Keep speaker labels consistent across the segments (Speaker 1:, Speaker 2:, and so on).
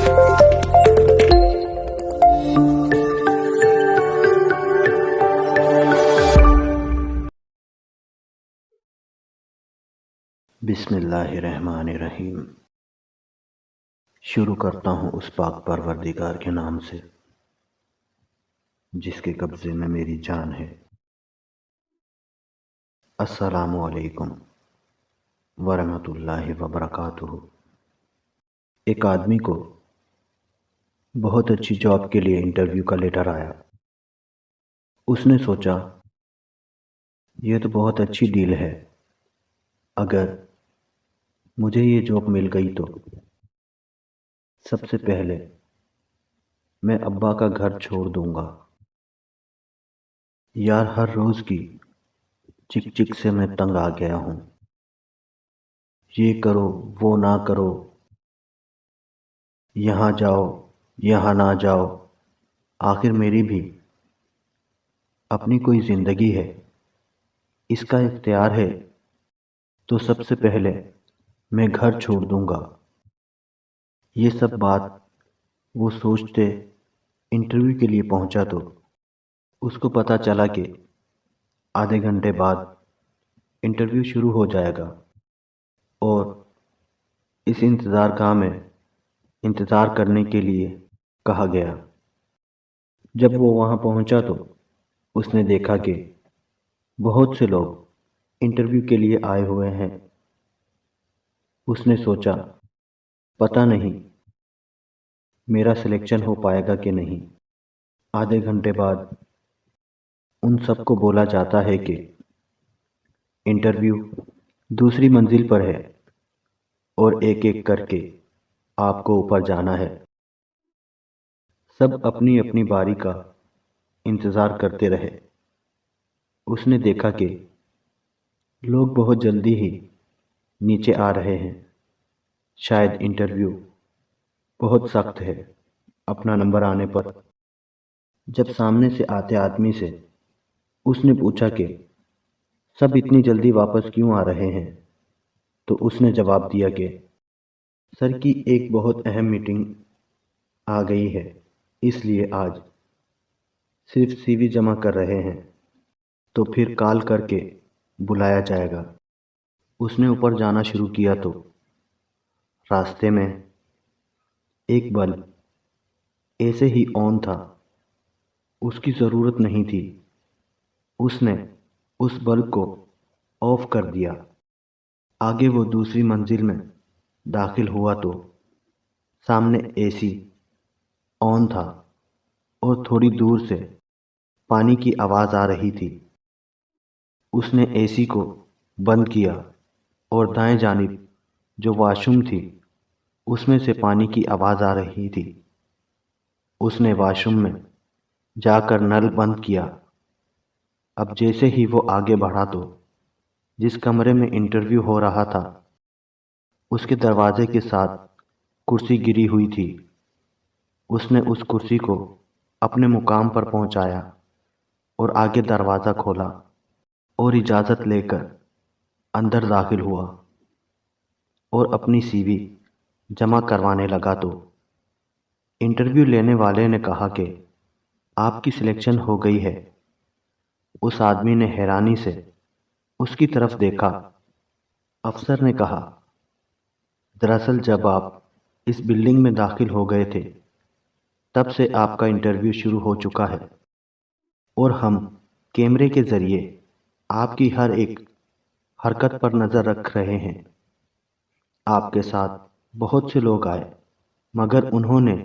Speaker 1: بسم اللہ الرحمن الرحیم۔ شروع کرتا ہوں اس پاک پروردگار کے نام سے جس کے قبضے میں میری جان ہے۔ السلام علیکم ورحمۃ اللہ وبرکاتہ۔ ایک آدمی کو بہت اچھی جاب کے لیے انٹرویو کا لیٹر آیا۔ اس نے سوچا یہ تو بہت اچھی ڈیل ہے، اگر مجھے یہ جاب مل گئی تو سب سے پہلے میں ابا کا گھر چھوڑ دوں گا۔ یار ہر روز کی چک چک سے میں تنگ آ گیا ہوں، یہ کرو وہ نہ کرو، یہاں جاؤ یہاں نہ جاؤ۔ آخر میری بھی اپنی کوئی زندگی ہے، اس کا اختیار ہے، تو سب سے پہلے میں گھر چھوڑ دوں گا۔ یہ سب بات وہ سوچتے انٹرویو کے لیے پہنچا تو اس کو پتہ چلا کہ آدھے گھنٹے بعد انٹرویو شروع ہو جائے گا، اور اس انتظار گاہ میں انتظار کرنے کے لیے کہا گیا۔ جب وہ وہاں پہنچا تو اس نے دیکھا کہ بہت سے لوگ انٹرویو کے لیے آئے ہوئے ہیں۔ اس نے سوچا پتہ نہیں میرا سلیکشن ہو پائے گا کہ نہیں۔ آدھے گھنٹے بعد ان سب کو بولا جاتا ہے کہ انٹرویو دوسری منزل پر ہے اور ایک ایک کر کے آپ کو اوپر جانا ہے۔ سب اپنی اپنی باری کا انتظار کرتے رہے۔ اس نے دیکھا کہ لوگ بہت جلدی ہی نیچے آ رہے ہیں، شاید انٹرویو بہت سخت ہے۔ اپنا نمبر آنے پر جب سامنے سے آتے آدمی سے اس نے پوچھا کہ سب اتنی جلدی واپس کیوں آ رہے ہیں، تو اس نے جواب دیا کہ سر کی ایک بہت اہم میٹنگ آ گئی ہے، اس لیے آج صرف سی وی جمع کر رہے ہیں، تو پھر کال کر کے بلایا جائے گا۔ اس نے اوپر جانا شروع کیا تو راستے میں ایک بلب ایسے ہی آن تھا، اس کی ضرورت نہیں تھی۔ اس نے اس بلب کو آف کر دیا۔ آگے وہ دوسری منزل میں داخل ہوا تو سامنے اے سی آن تھا اور تھوڑی دور سے پانی کی آواز آ رہی تھی۔ اس نے اے سی کو بند کیا اور دائیں جانب جو واش روم تھی اس میں سے پانی کی آواز آ رہی تھی۔ اس نے واش روم میں جا کر نل بند کیا۔ اب جیسے ہی وہ آگے بڑھا تو جس کمرے میں انٹرویو ہو رہا تھا اس کے دروازے کے ساتھ کرسی گری ہوئی تھی۔ اس نے اس کرسی کو اپنے مقام پر پہنچایا اور آگے دروازہ کھولا اور اجازت لے کر اندر داخل ہوا اور اپنی سی وی جمع کروانے لگا تو انٹرویو لینے والے نے کہا کہ آپ کی سلیکشن ہو گئی ہے۔ اس آدمی نے حیرانی سے اس کی طرف دیکھا۔ افسر نے کہا دراصل جب آپ اس بلڈنگ میں داخل ہو گئے تھے تب سے آپ کا انٹرویو شروع ہو چکا ہے، اور ہم کیمرے کے ذریعے آپ کی ہر ایک حرکت پر نظر رکھ رہے ہیں۔ آپ کے ساتھ بہت سے لوگ آئے مگر انہوں نے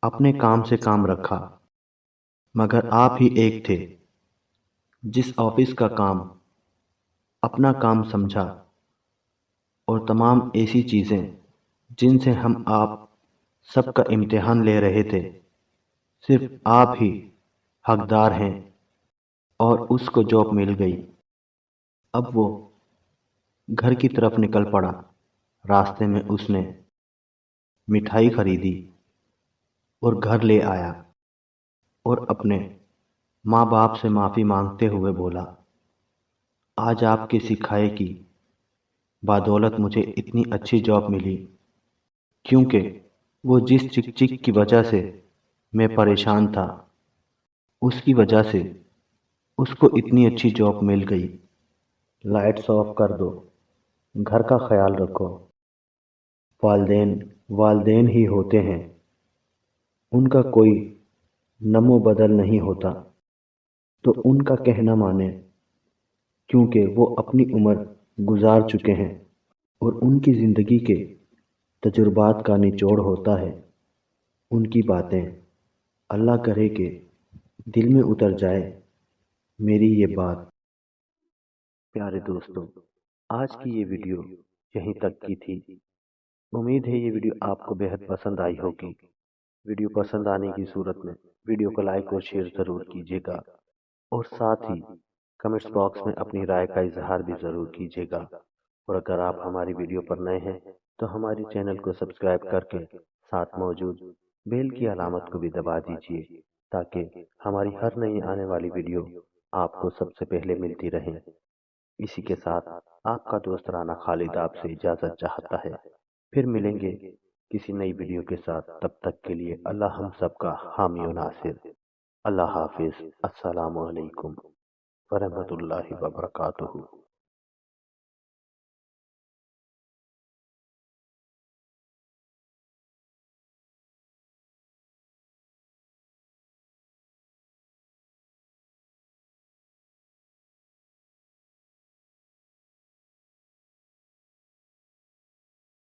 Speaker 1: اپنے کام سے کام رکھا، مگر آپ ہی ایک تھے جس آفس کا کام اپنا کام سمجھا، اور تمام ایسی چیزیں جن سے ہم آپ سب کا امتحان لے رہے تھے صرف آپ ہی حقدار ہیں، اور اس کو جاب مل گئی۔ اب وہ گھر کی طرف نکل پڑا۔ راستے میں اس نے مٹھائی خریدی اور گھر لے آیا اور اپنے ماں باپ سے معافی مانگتے ہوئے بولا آج آپ کے سکھائے کی بدولت مجھے اتنی اچھی جاب ملی، کیونکہ وہ جس چک چک کی وجہ سے میں پریشان تھا، اس کی وجہ سے اس کو اتنی اچھی جاب مل گئی۔ لائٹس آف کر دو، گھر کا خیال رکھو۔ والدین والدین ہی ہوتے ہیں، ان کا کوئی نمو بدل نہیں ہوتا، تو ان کا کہنا مانیں، کیونکہ وہ اپنی عمر گزار چکے ہیں اور ان کی زندگی کے تجربات کا نچوڑ ہوتا ہے ان کی باتیں۔ اللہ کرے کہ دل میں اتر جائے میری یہ بات۔ پیارے دوستو، آج کی یہ ویڈیو یہیں تک کی تھی۔ امید ہے یہ ویڈیو آپ کو بہت پسند آئی ہوگی۔ ویڈیو پسند آنے کی صورت میں ویڈیو کو لائک اور شیئر ضرور کیجیے گا، اور ساتھ ہی کمنٹس باکس میں اپنی رائے کا اظہار بھی ضرور کیجیے گا۔ اور اگر آپ ہماری ویڈیو پر نئے ہیں تو ہماری چینل کو سبسکرائب کر کے ساتھ موجود بیل کی علامت کو بھی دبا دیجیے، تاکہ ہماری ہر نئی آنے والی ویڈیو آپ کو سب سے پہلے ملتی رہے۔ اسی کے ساتھ آپ کا دوست رانا خالد آپ سے اجازت چاہتا ہے۔ پھر ملیں گے کسی نئی ویڈیو کے ساتھ، تب تک کے لیے اللہ ہم سب کا حامی و ناصر۔ اللہ حافظ۔ السلام علیکم ورحمۃ اللہ وبرکاتہ۔